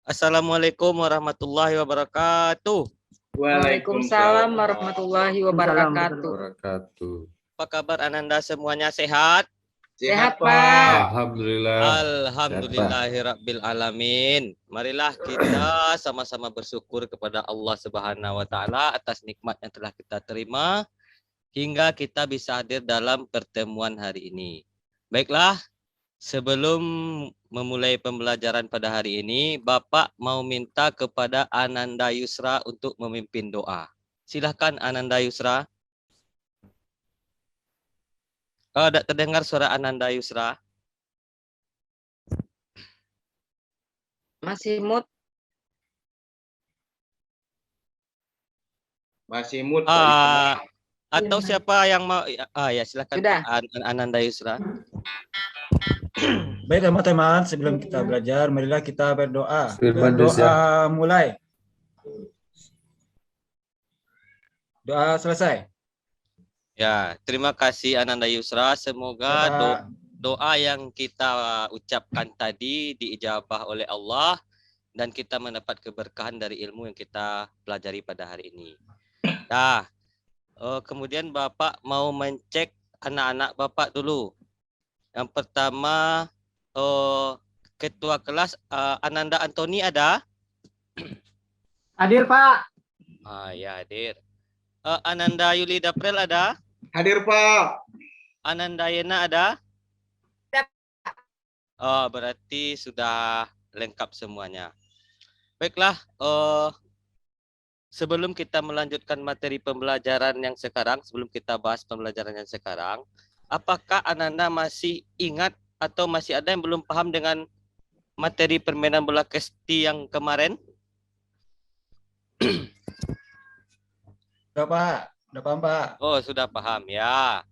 Assalamualaikum warahmatullahi wabarakatuh. Waalaikumsalam warahmatullahi wabarakatuh. Apa kabar Ananda, semuanya sehat? Sehat, Pak. Alhamdulillah. Alhamdulillahirabbil alamin. Marilah kita sama-sama bersyukur kepada Allah Subhanahu wa taala atas nikmat yang telah kita terima hingga kita bisa hadir dalam pertemuan hari ini. Baiklah, sebelum memulai pembelajaran pada hari ini, Bapak mau minta kepada Ananda Yusra untuk memimpin doa. Silakan Ananda Yusra. Tidak terdengar suara Ananda Yusra. Masih mute. Atau siapa yang mau? Ya silakan Sudah. Ananda Yusra. Baik teman-teman, sebelum kita belajar, marilah kita berdoa. Firman Doa mulai. Doa selesai. Ya, terima kasih Ananda Yusra. Semoga doa yang kita ucapkan tadi diijabah oleh Allah dan kita mendapat keberkahan dari ilmu yang kita pelajari pada hari ini. Nah, kemudian Bapak mau mencek anak-anak Bapak dulu. Yang pertama, Ketua kelas Ananda Antoni ada? Hadir, Pak. Ya, hadir. Ananda Yuli Daprel ada? Hadir, Pak. Ananda Yena ada? Berarti sudah lengkap semuanya. Baiklah, sebelum kita melanjutkan materi pembelajaran yang sekarang, sebelum kita bahas pembelajaran yang sekarang, apakah Ananda masih ingat atau masih ada yang belum paham dengan materi permainan bola kasti yang kemarin? Sudah Pak, sudah paham Pak. Oh, sudah paham ya.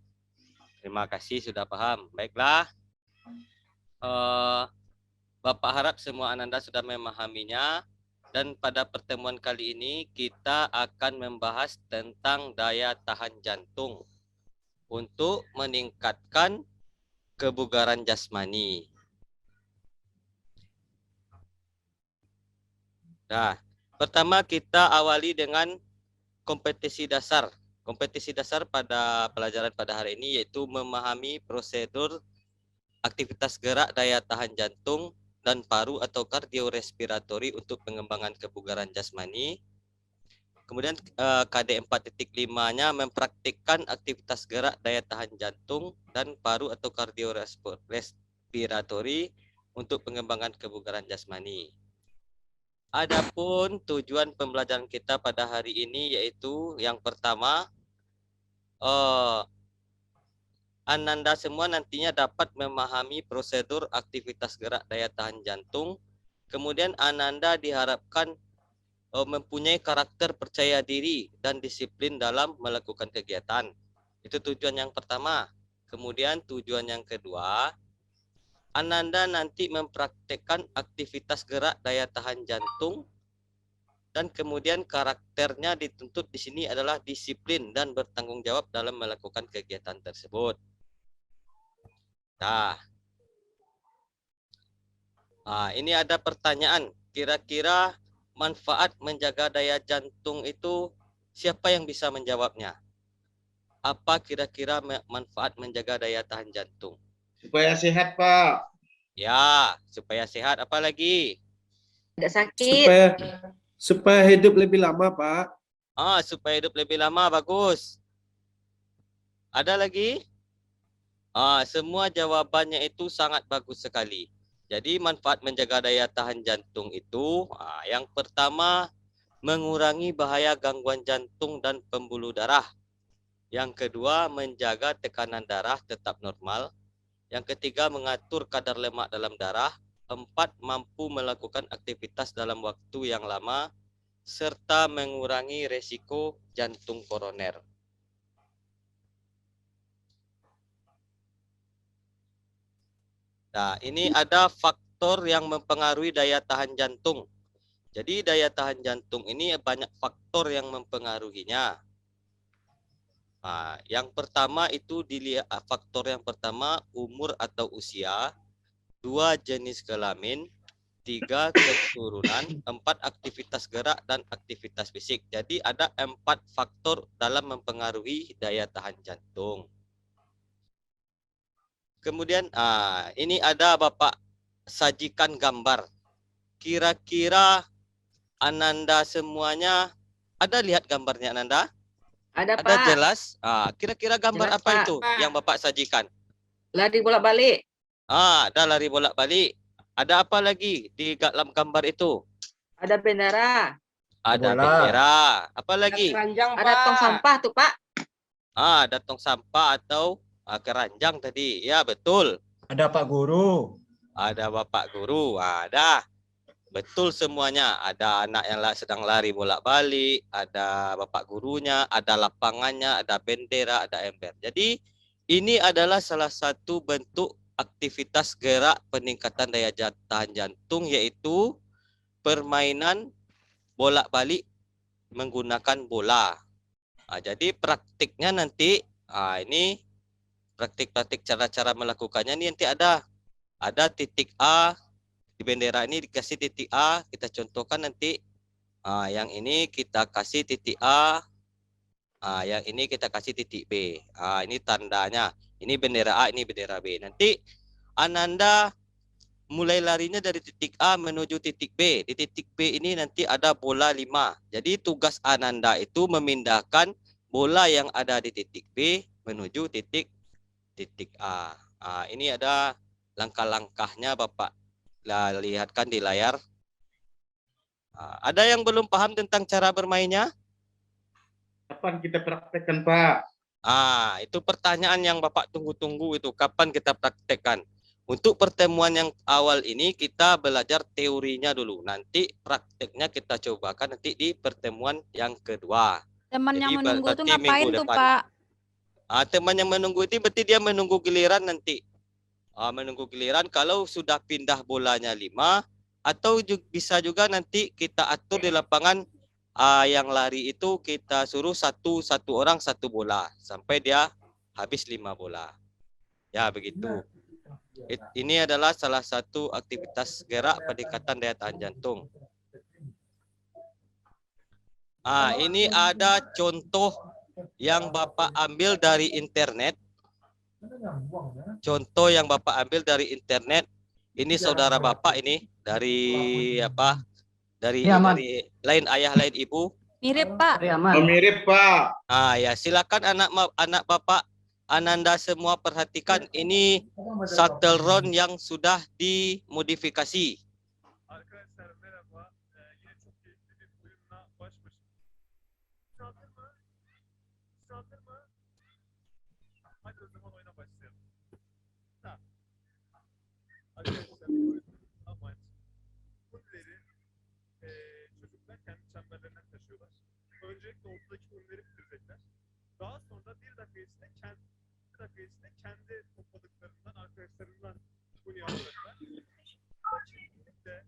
Terima kasih sudah paham. Baiklah. Bapak harap semua Ananda sudah memahaminya. Dan pada pertemuan kali ini kita akan membahas tentang daya tahan jantung untuk meningkatkan kebugaran jasmani. Nah, pertama kita awali dengan kompetisi dasar. Kompetisi dasar pada pelajaran pada hari ini yaitu memahami prosedur aktivitas gerak daya tahan jantung dan paru atau kardiorespiratori untuk pengembangan kebugaran jasmani. Kemudian KD 4.5-nya mempraktikkan aktivitas gerak daya tahan jantung dan paru atau kardiorespiratori untuk pengembangan kebugaran jasmani. Adapun tujuan pembelajaran kita pada hari ini yaitu yang pertama, Ananda semua nantinya dapat memahami prosedur aktivitas gerak daya tahan jantung. Kemudian Ananda diharapkan mempunyai karakter percaya diri dan disiplin dalam melakukan kegiatan. Itu tujuan yang pertama. Kemudian tujuan yang kedua, Ananda nanti mempraktekkan aktivitas gerak daya tahan jantung dan kemudian karakternya dituntut di sini adalah disiplin dan bertanggung jawab dalam melakukan kegiatan tersebut. Nah, ini ada pertanyaan. Kira-kira manfaat menjaga daya jantung itu siapa yang bisa menjawabnya? Apa kira-kira manfaat menjaga daya tahan jantung? Supaya sehat, Pak. Ya, supaya sehat. Apa lagi? Tidak sakit. Supaya hidup lebih lama, Pak. Supaya hidup lebih lama. Bagus. Ada lagi? Semua jawabannya itu sangat bagus sekali. Jadi manfaat menjaga daya tahan jantung itu, yang pertama mengurangi bahaya gangguan jantung dan pembuluh darah. Yang kedua menjaga tekanan darah tetap normal. Yang ketiga mengatur kadar lemak dalam darah. 4 mampu melakukan aktivitas dalam waktu yang lama serta mengurangi resiko jantung koroner. Nah, ini ada faktor yang mempengaruhi daya tahan jantung. Jadi daya tahan jantung ini banyak faktor yang mempengaruhinya. Yang pertama itu dilihat faktor yang pertama umur atau usia, 2 jenis kelamin, 3 keturunan, 4 aktivitas gerak dan aktivitas fisik. Jadi ada 4 faktor dalam mempengaruhi daya tahan jantung. Kemudian ini ada Bapak sajikan gambar. Kira-kira Ananda semuanya ada lihat gambarnya Ananda? Ada, Ada Pak. jelas? Kira-kira gambar Jelas, apa Pak. itu yang Bapak sajikan? Lari bolak-balik. Ada lari bolak-balik. Ada apa lagi di dalam gambar itu? Ada bendera. Ada Bola. bendera. Apa lagi? Keranjang, Ada tong sampah tuh, Pak. Ada tong sampah atau keranjang tadi. Ya, betul. Ada Pak Guru. Ada Bapak Guru. Ada. Betul semuanya. Ada anak yang sedang lari bolak-balik, ada Bapak gurunya, ada lapangannya, ada bendera, ada ember. Jadi ini adalah salah satu bentuk aktivitas gerak peningkatan daya tahan jantung, yaitu permainan bolak-balik menggunakan bola. Jadi praktiknya nanti ini praktik-praktik cara-cara melakukannya ini nanti ada titik A. Di bendera ini dikasih titik A, kita contohkan nanti. Yang ini kita kasih titik A, yang ini kita kasih titik B. Ini tandanya. Ini bendera A, ini bendera B. Nanti Ananda mulai larinya dari titik A menuju titik B. Di titik B ini nanti ada bola 5. Jadi tugas Ananda itu memindahkan bola yang ada di titik B menuju titik A. Ini ada langkah-langkahnya Bapak lihatkan di layar. Ada yang belum paham tentang cara bermainnya? Kapan kita praktekkan, Pak? Itu pertanyaan yang Bapak tunggu-tunggu itu. Kapan kita praktekkan? Untuk pertemuan yang awal ini kita belajar teorinya dulu. Nanti prakteknya kita cobakan nanti di pertemuan yang kedua. Teman yang Jadi menunggu berarti tuh ngapain minggu tuh, depan. Pak? Teman yang menunggu itu berarti dia menunggu giliran nanti. Menunggu giliran kalau sudah pindah bolanya 5, atau bisa juga nanti kita atur di lapangan yang lari itu kita suruh satu orang 1 bola sampai dia habis 5 bola. Ya begitu. Ini adalah salah satu aktivitas gerak peningkatan daya tahan jantung. Ini ada contoh yang Bapak ambil dari internet. Contoh yang Bapak ambil dari internet. Ini saudara Bapak ini dari apa? Dari lain ayah lain ibu. Mirip, Pak. Mirip, Pak. Ya silakan anak Bapak Ananda semua perhatikan, ini shuttle run yang sudah dimodifikasi. Arkadaşlar merhaba. Yine çok keyifli bir oyunla baş başa. Hazır mı? Hazır mı? Hadi o zaman oyuna başlayalım. Tamam. Arkadaşlar bu oyunun amaç hunleri çocuklar kendi çemberlerinden taşıyorlar. Öncelikle ortadaki hunleri bitirecekler. Daha sonra bir dakika içinde kendi topladıklarından, arkadaşlarından bunu yapacaklar. Kesinlikle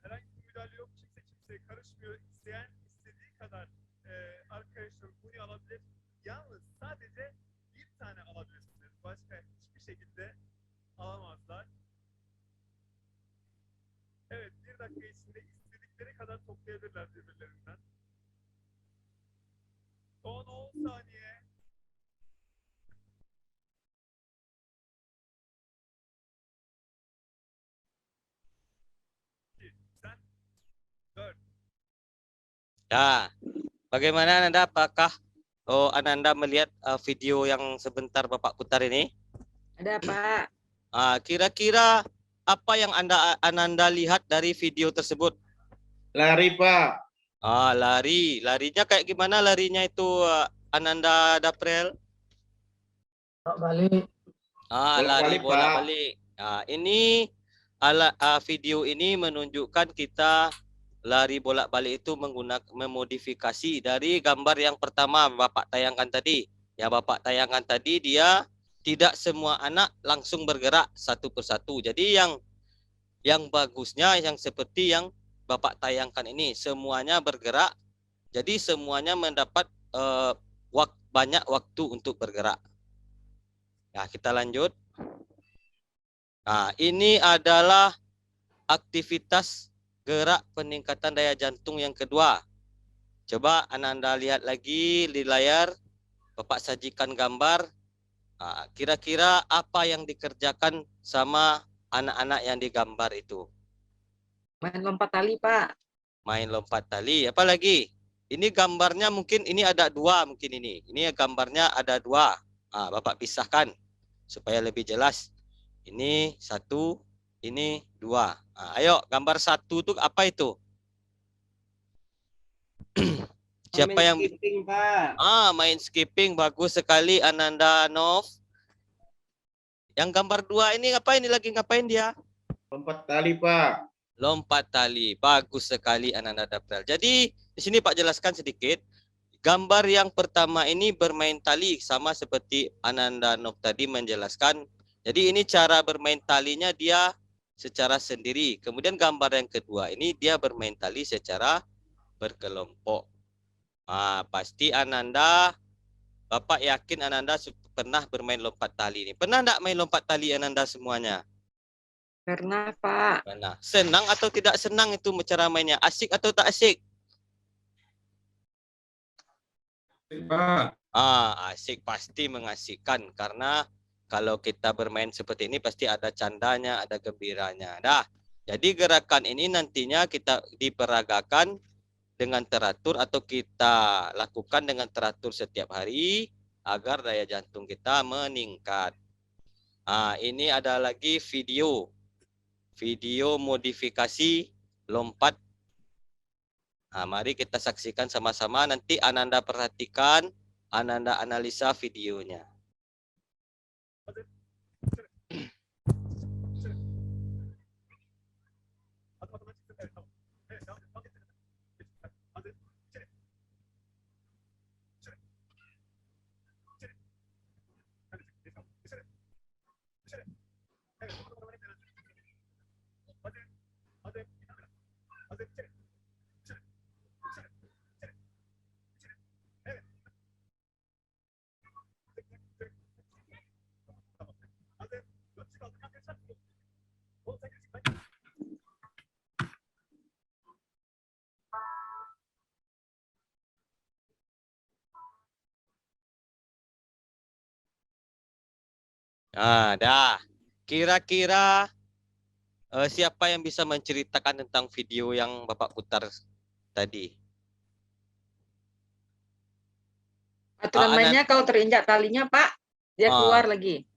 herhangi bir müdahale yok. Kimse kimseye karışmıyor. İsteyen istediği kadar arkadaşlar bunu alabilir. Yalnız sadece bir tane alabilirsiniz. Başka hiçbir şekilde alamazlar. Evet, bir dakika içinde istedikleri kadar toplayabilirler birbirlerinden. Son 10 saniye. Sen 4. Ya, bagaimana Ananda? Apakah Ananda melihat video yang sebentar Bapak putar ini? Ada, Pak. Kira-kira apa yang Ananda lihat dari video tersebut? Lari, Pak. Larinya kayak gimana larinya itu Ananda Daprel? Balik. Lari Bolak-balik, bolak-balik. Ini video ini menunjukkan kita lari bolak-balik itu menggunakan memodifikasi dari gambar yang pertama Bapak tayangkan tadi. Yang Bapak tayangkan tadi dia tidak semua anak langsung bergerak satu persatu. Jadi yang bagusnya yang seperti yang Bapak tayangkan ini semuanya bergerak. Jadi semuanya mendapat waktu banyak waktu untuk bergerak. Nah, kita lanjut. Nah, ini adalah aktivitas gerak peningkatan daya jantung yang kedua. Coba Ananda lihat lagi di layar, Bapak sajikan gambar. Kira-kira apa yang dikerjakan sama anak-anak yang digambar itu? Main lompat tali, Pak. Main lompat tali. Apa lagi? Ini gambarnya mungkin ini ada dua mungkin ini. Ini gambarnya ada dua. Bapak pisahkan supaya lebih jelas. Ini satu, ini dua. Ayo, gambar satu itu apa itu? Siapa yang skipping, Pak? main skipping, bagus sekali Ananda Nov. Yang gambar dua ini ngapain? Ini lagi ngapain dia? Lompat tali, Pak. Lompat tali, bagus sekali Ananda Dapral. Jadi di sini Pak jelaskan sedikit. Gambar yang pertama ini bermain tali sama seperti Ananda Nov tadi menjelaskan. Jadi ini cara bermain talinya dia secara sendiri. Kemudian gambar yang kedua ini dia bermain tali secara berkelompok. Pasti Ananda, Bapak yakin Ananda pernah bermain lompat tali ini. Pernah enggak main lompat tali Ananda semuanya? Pernah, Pak. Pernah. Senang atau tidak senang itu cara mainnya? Asik atau tak asik? Pak. Asik, pasti mengasihkan. Karena kalau kita bermain seperti ini pasti ada candanya, ada gembiranya. Jadi gerakan ini nantinya kita diperagakan dengan teratur atau kita lakukan dengan teratur setiap hari agar daya jantung kita meningkat. Ini ada lagi video modifikasi lompat. Mari kita saksikan sama-sama. Nanti Ananda perhatikan, Ananda analisa videonya. Dah. Kira-kira siapa yang bisa menceritakan tentang video yang Bapak putar tadi? Aturan mainnya kalau terinjak talinya, Pak, dia keluar lagi.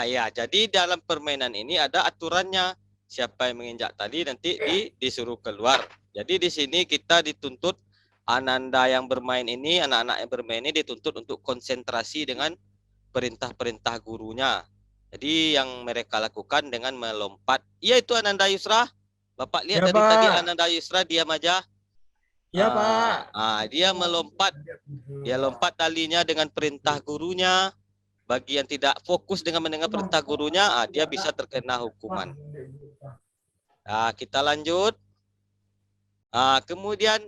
Ya, jadi dalam permainan ini ada aturannya. Siapa yang menginjak tali nanti disuruh keluar. Jadi di sini kita dituntut Ananda yang bermain ini, anak-anak yang bermain ini dituntut untuk konsentrasi dengan perintah-perintah gurunya. Jadi yang mereka lakukan dengan melompat. Iya itu Ananda Yusra. Bapak lihat Ya, tadi Pak. Ananda Yusra diam aja. Ya, Pak. Dia melompat. Dia lompat talinya dengan perintah gurunya. Bagi yang tidak fokus dengan mendengar perintah gurunya, dia bisa terkena hukuman. Kita lanjut. Kemudian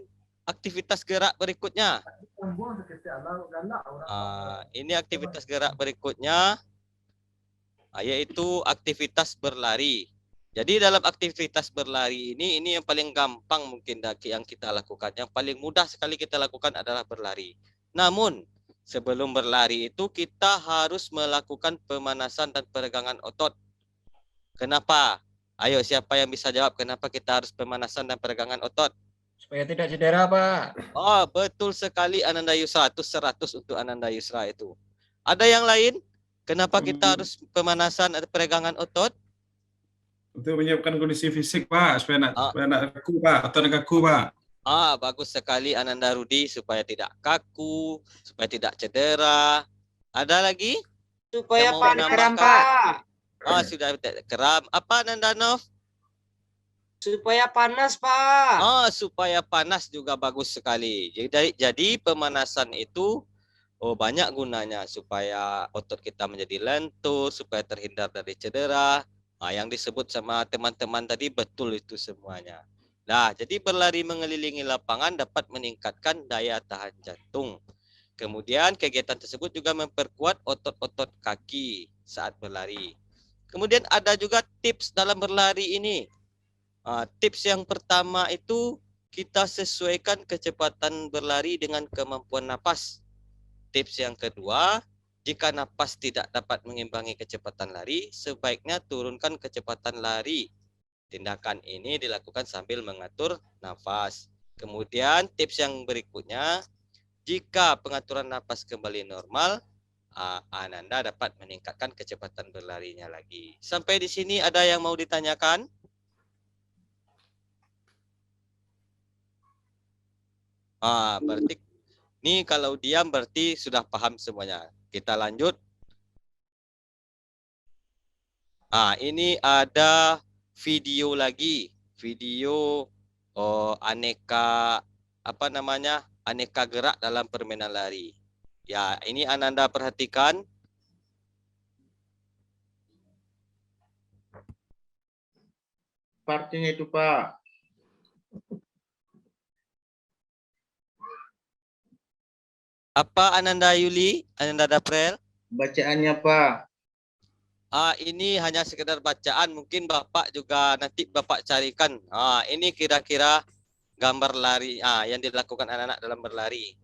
aktivitas gerak berikutnya. Ini aktivitas gerak berikutnya, yaitu aktivitas berlari. Jadi dalam aktivitas berlari ini yang paling gampang mungkin yang kita lakukan. Yang paling mudah sekali kita lakukan adalah berlari. Namun sebelum berlari itu kita harus melakukan pemanasan dan peregangan otot. Kenapa? Ayo siapa yang bisa jawab kenapa kita harus pemanasan dan peregangan otot? Supaya tidak cedera, Pak. Betul sekali Ananda Yusra. Itu 100 untuk Ananda Yusra itu. Ada yang lain? Kenapa kita harus pemanasan atau peregangan otot? Untuk menyiapkan kondisi fisik, Pak, supaya nak kaku, Pak, atau nak kaku, Pak. Bagus sekali Ananda Rudi, supaya tidak kaku, supaya tidak cedera. Ada lagi? Supaya Yang mau panas keram, menambahkan? Pak. Sudah tidak keram. Apa Ananda Nov? Supaya panas, Pak. Supaya panas juga bagus sekali. Jadi pemanasan itu banyak gunanya supaya otot kita menjadi lentur, supaya terhindar dari cedera. Yang disebut sama teman-teman tadi betul itu semuanya. Nah, jadi berlari mengelilingi lapangan dapat meningkatkan daya tahan jantung. Kemudian kegiatan tersebut juga memperkuat otot-otot kaki saat berlari. Kemudian ada juga tips dalam berlari ini. Tips yang pertama itu kita sesuaikan kecepatan berlari dengan kemampuan napas. Tips yang kedua, jika napas tidak dapat mengimbangi kecepatan lari, sebaiknya turunkan kecepatan lari. Tindakan ini dilakukan sambil mengatur nafas. Kemudian tips yang berikutnya, jika pengaturan napas kembali normal, Ananda dapat meningkatkan kecepatan berlarinya lagi. Sampai di sini ada yang mau ditanyakan? Berarti ini kalau diam berarti sudah paham semuanya. Kita lanjut. Ini ada video lagi. Video aneka aneka gerak dalam permainan lari. Ya, ini Ananda perhatikan. Partinya itu, Pak. Apa Ananda Yuli? Ananda Daprel? Bacaannya, Pak. Ini hanya sekedar bacaan. Mungkin Bapak juga nanti Bapak carikan. Ini kira-kira gambar lari yang dilakukan anak-anak dalam berlari.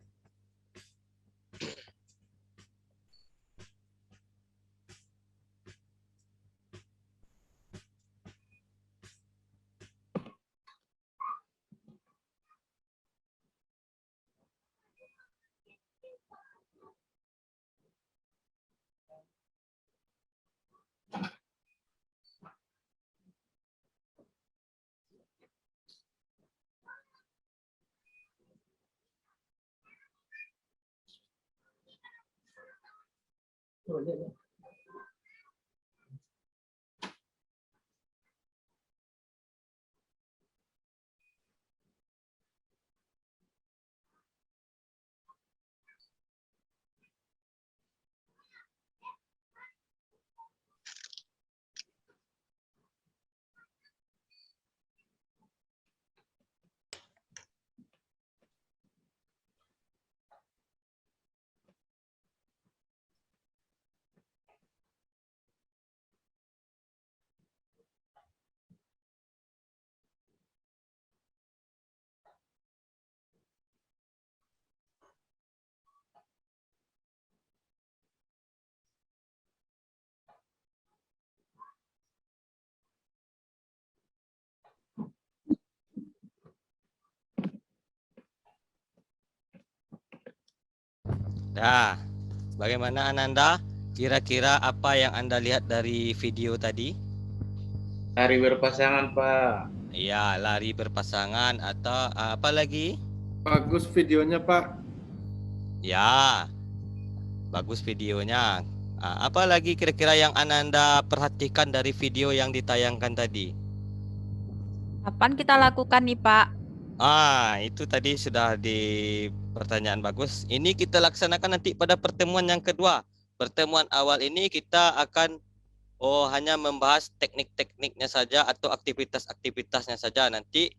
Nah, bagaimana Ananda? Kira-kira apa yang Anda lihat dari video tadi? Lari berpasangan, Pak. Iya, lari berpasangan atau apa lagi? Bagus videonya, Pak. Ya, bagus videonya. Apa lagi kira-kira yang Ananda perhatikan dari video yang ditayangkan tadi? Kapan kita lakukan nih, Pak? Itu tadi sudah di pertanyaan bagus. Ini kita laksanakan nanti pada pertemuan yang kedua. Pertemuan awal ini kita akan hanya membahas teknik-tekniknya saja atau aktivitas-aktivitasnya saja. Nanti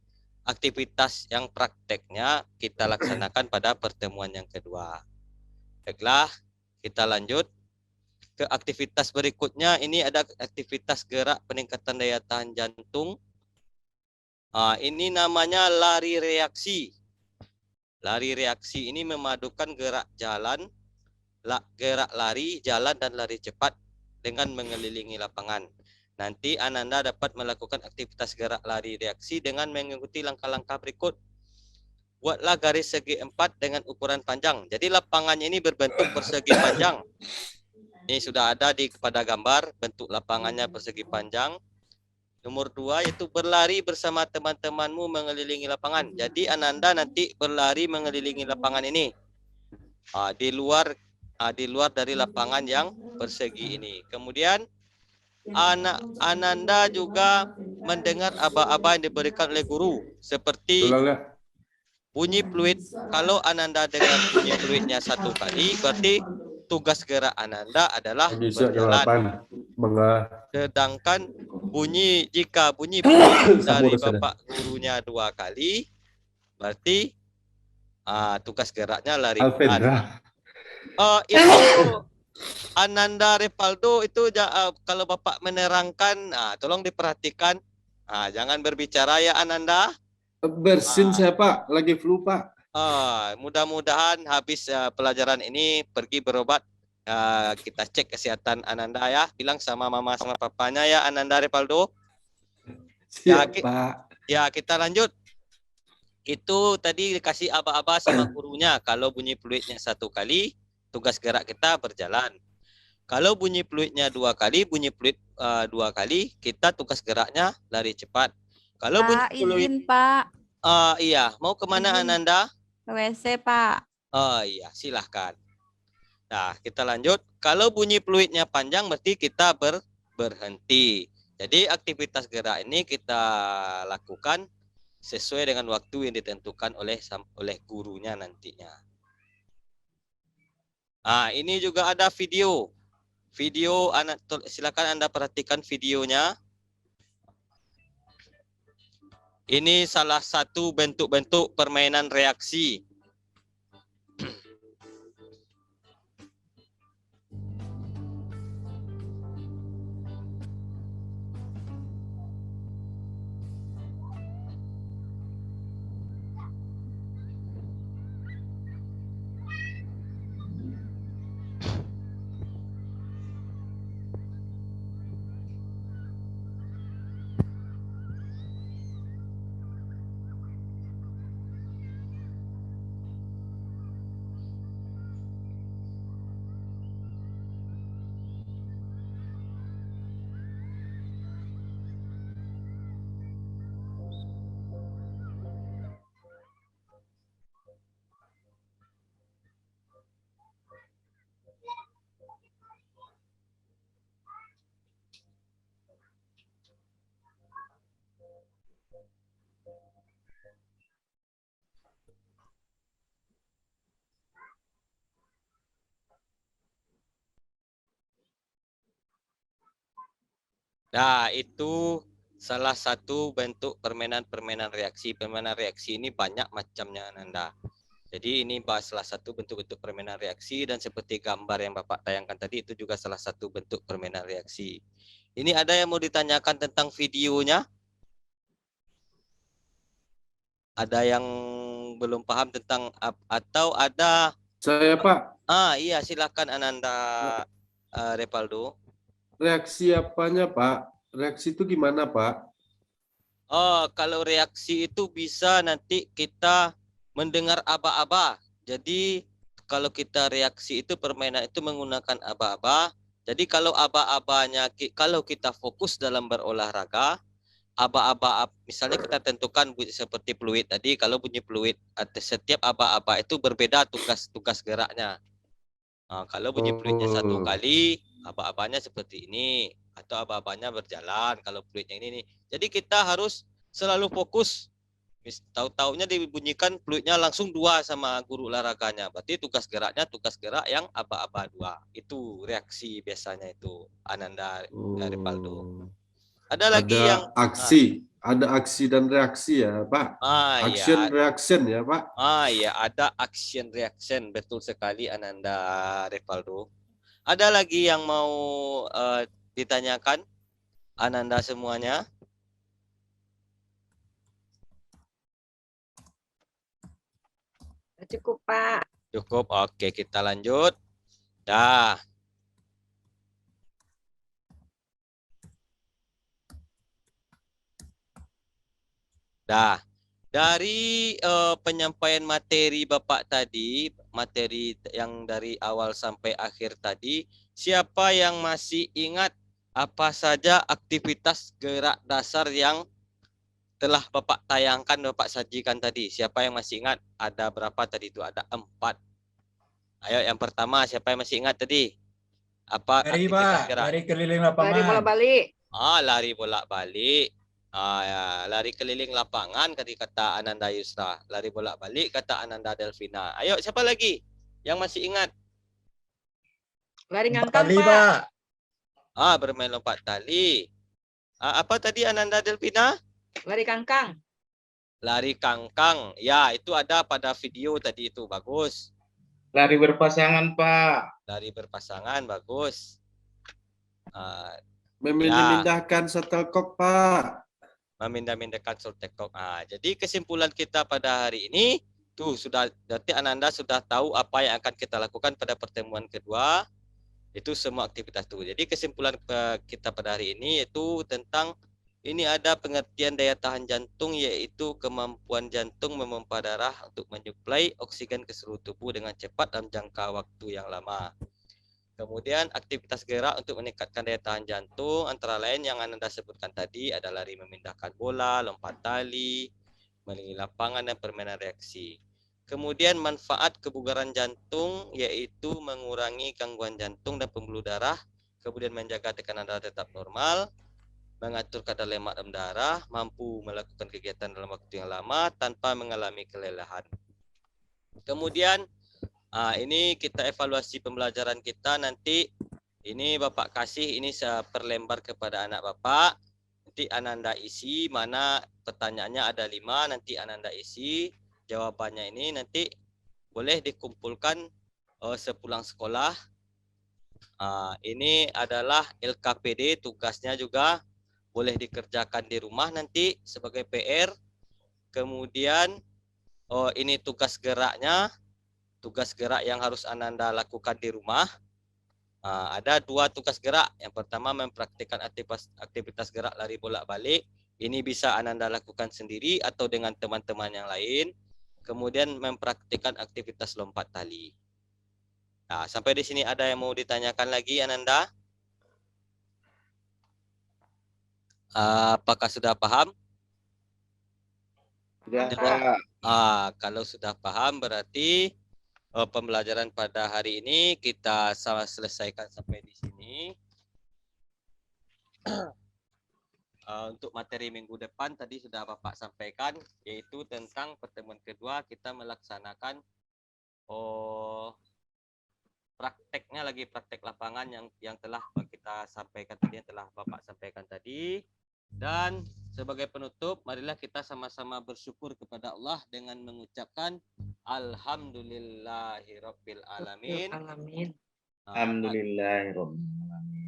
aktivitas yang prakteknya kita laksanakan pada pertemuan yang kedua. Baiklah, kita lanjut ke aktivitas berikutnya. Ini ada aktivitas gerak peningkatan daya tahan jantung. Ini namanya lari reaksi. Lari reaksi ini memadukan gerak jalan, gerak lari, jalan, dan lari cepat dengan mengelilingi lapangan. Nanti Ananda dapat melakukan aktivitas gerak lari reaksi dengan mengikuti langkah-langkah berikut. Buatlah garis segi 4 dengan ukuran panjang. Jadi lapangannya ini berbentuk persegi panjang. Ini sudah ada pada gambar bentuk lapangannya persegi panjang. Nomor 2 yaitu berlari bersama teman-temanmu mengelilingi lapangan. Jadi Ananda nanti berlari mengelilingi lapangan ini. Di luar dari lapangan yang persegi ini. Kemudian Ananda juga mendengar aba-aba yang diberikan oleh guru seperti bunyi fluid. Kalau Ananda dengar bunyi fluidnya 1 kali, berarti tugas gerak Ananda adalah berjalan. Sedangkan jika bunyi dari bapak gurunya 2 kali, berarti tugas geraknya lari. Itu Ananda Repaldo itu kalau Bapak menerangkan, tolong diperhatikan. Jangan berbicara ya Ananda. Bersin saya Pak, lagi flu Pak. Mudah-mudahan habis pelajaran ini pergi berobat. Kita cek kesehatan Ananda ya. Bilang sama mama sama papanya ya Ananda Repaldo. Siap Pak. Ya kita lanjut. Itu tadi dikasih aba-aba sama gurunya. Kalau bunyi fluidnya 1 kali, tugas gerak kita berjalan. Kalau bunyi fluidnya 2 kali, bunyi fluid 2 kali, kita tugas geraknya lari cepat. Kalau bunyi Pak, fluid, izin Pak. iya, mau kemana Izin. Ananda? Ke WC Pak. Iya, silahkan. Nah, kita lanjut. Kalau bunyi fluidnya panjang, berarti kita berhenti. Jadi aktivitas gerak ini kita lakukan sesuai dengan waktu yang ditentukan oleh gurunya nantinya. Ini juga ada video. Silakan Anda perhatikan videonya. Ini salah satu bentuk-bentuk permainan reaksi. Nah, itu salah satu bentuk permainan reaksi. Permainan reaksi ini banyak macamnya, Ananda. Jadi ini salah satu bentuk-bentuk permainan reaksi, dan seperti gambar yang Bapak tayangkan tadi, itu juga salah satu bentuk permainan reaksi. Ini ada yang mau ditanyakan tentang videonya? Ada yang belum paham tentang atau ada? Saya Pak. Iya, silakan Ananda Repaldo. Reaksi apanya Pak? Reaksi itu gimana Pak? Kalau reaksi itu bisa nanti kita mendengar aba-aba. Jadi kalau kita reaksi itu permainan itu menggunakan aba-aba. Jadi kalau aba-abanya, kalau kita fokus dalam berolahraga, aba-aba misalnya kita tentukan seperti fluid tadi. Kalau bunyi fluid, setiap aba-aba itu berbeda tugas geraknya. Kalau bunyi fluidnya 1 kali, aba-abanya seperti ini, atau aba-abanya berjalan kalau fluidnya ini. Jadi kita harus selalu fokus. Tahu-taunya dibunyikan fluidnya langsung 2 sama guru olahraganya. Berarti tugas geraknya tugas gerak yang aba-aba 2. Itu reaksi biasanya itu, Ananda Repaldo. Ada lagi yang aksi. Ada aksi dan reaksi ya Pak. Action reaction ya Pak. Iya, ada action reaction, betul sekali Ananda Repaldo. Ada lagi yang mau ditanyakan Ananda semuanya? Cukup Pak. Cukup, oke kita lanjut. Dah. Dari penyampaian materi Bapak tadi, materi yang dari awal sampai akhir tadi, siapa yang masih ingat apa saja aktivitas gerak dasar yang telah Bapak tayangkan, Bapak sajikan tadi? Siapa yang masih ingat? Ada berapa tadi itu? Ada 4. Ayo yang pertama, siapa yang masih ingat tadi? Apa Lari aktivitas Pak, gerak? lari keliling lapangan. Lari bolak-balik. Lari bolak-balik. Ya, lari keliling lapangan kata Ananda Yusra. Lari bolak-balik kata Ananda Delvina. Ayo, siapa lagi yang masih ingat? Lari ngangkang Tali Pak. Pak. Bermain lompat tali. Apa tadi Ananda Delvina? Lari kangkang. Lari kangkang. Ya, itu ada pada video tadi itu. Bagus. Lari berpasangan, Pak. Lari berpasangan, bagus. Memindahkan shuttlecock, Pak. Memindah-mindahkan shuttlecock. Jadi kesimpulan kita pada hari ini berarti Ananda sudah tahu apa yang akan kita lakukan pada pertemuan kedua. Itu semua aktivitas itu. Jadi kesimpulan kita pada hari ini yaitu tentang ini ada pengertian daya tahan jantung, yaitu kemampuan jantung memompa darah untuk menyuplai oksigen ke seluruh tubuh dengan cepat dalam jangka waktu yang lama. Kemudian aktivitas gerak untuk meningkatkan daya tahan jantung antara lain yang Anda sebutkan tadi ada lari memindahkan bola, lompat tali, mengelilingi lapangan dan permainan reaksi. Kemudian manfaat kebugaran jantung yaitu mengurangi gangguan jantung dan pembuluh darah, kemudian menjaga tekanan darah tetap normal, mengatur kadar lemak dalam darah, mampu melakukan kegiatan dalam waktu yang lama tanpa mengalami kelelahan. Kemudian ini kita evaluasi pembelajaran kita nanti. Ini Bapak kasih ini per lembar kepada anak Bapak. Nanti Ananda isi, mana pertanyaannya ada 5, nanti Ananda isi. Jawabannya ini nanti boleh dikumpulkan sepulang sekolah. Ini adalah LKPD, tugasnya juga boleh dikerjakan di rumah nanti sebagai PR. Kemudian ini tugas geraknya, tugas gerak yang harus Ananda lakukan di rumah. Ada 2 tugas gerak. Yang pertama mempraktikkan aktivitas gerak lari bolak-balik. Ini bisa Ananda lakukan sendiri atau dengan teman-teman yang lain. Kemudian mempraktikkan aktivitas lompat tali. Sampai di sini ada yang mau ditanyakan lagi, Ananda? Apakah sudah paham? Sudah, Pak. Kalau sudah paham berarti pembelajaran pada hari ini kita selesaikan sampai di sini. Untuk materi minggu depan tadi sudah Bapak sampaikan, yaitu tentang pertemuan kedua kita melaksanakan prakteknya lagi, praktek lapangan yang telah kita sampaikan tadi, yang telah Bapak sampaikan tadi. Dan sebagai penutup, marilah kita sama-sama bersyukur kepada Allah dengan mengucapkan Alhamdulillahirabbil alamin. Alhamdulillahirabbil.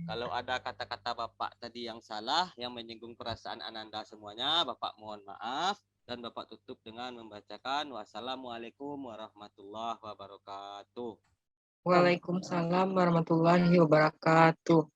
Kalau ada kata-kata Bapak tadi yang salah, yang menyinggung perasaan Ananda semuanya, Bapak mohon maaf. Dan Bapak tutup dengan membacakan wassalamualaikum warahmatullahi wabarakatuh. Waalaikumsalam warahmatullahi wabarakatuh.